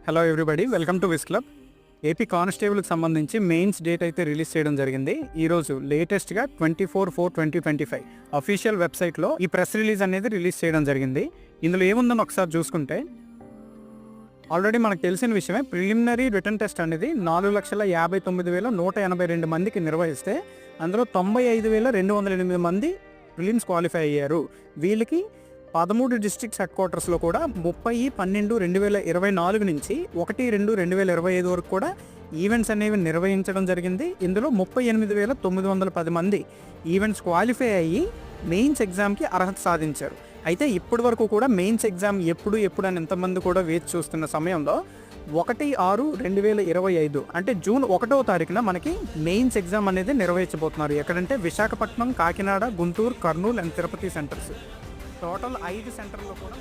Hello everybody, welcome to this club. AP కానిస్టేబుల్కి సంబంధించి mains date అయితే రిలీజ్ చేయడం జరిగింది. ఈరోజు లేటెస్ట్గా 24/4/2025 అఫీషియల్ వెబ్సైట్లో ఈ ప్రెస్ రిలీజ్ అనేది రిలీజ్ చేయడం జరిగింది. ఇందులో ఏముందని ఒకసారి చూసుకుంటే, ఆల్రెడీ మనకు తెలిసిన విషయమే, ప్రిలిమినరీ రిటర్న్ టెస్ట్ అనేది 4,59,182 మందికి నిర్వహిస్తే అందులో 95,208 మంది ప్రిలిమ్స్ క్వాలిఫై అయ్యారు. వీళ్ళకి 13 డిస్ట్రిక్ట్స్ హెడ్ క్వార్టర్స్లో కూడా 30/12/2024 నుంచి 1/2/2025 వరకు కూడా ఈవెంట్స్ అనేవి నిర్వహించడం జరిగింది. ఇందులో 38,910 మంది ఈవెంట్స్ క్వాలిఫై అయ్యి మెయిన్స్ ఎగ్జామ్కి అర్హత సాధించారు. అయితే ఇప్పటి వరకు కూడా మెయిన్స్ ఎగ్జామ్ ఎప్పుడు అని ఎంతమంది కూడా వేచి చూస్తున్న సమయంలో 1/6/2025 అంటే జూన్ 1వ తారీఖున మనకి మెయిన్స్ ఎగ్జామ్ అనేది నిర్వహించబోతున్నారు. ఎక్కడంటే Visakhapatnam, Kakinada, Guntur, Kurnool and Tirupati centres. Total 5 సెంటర్లో కూడా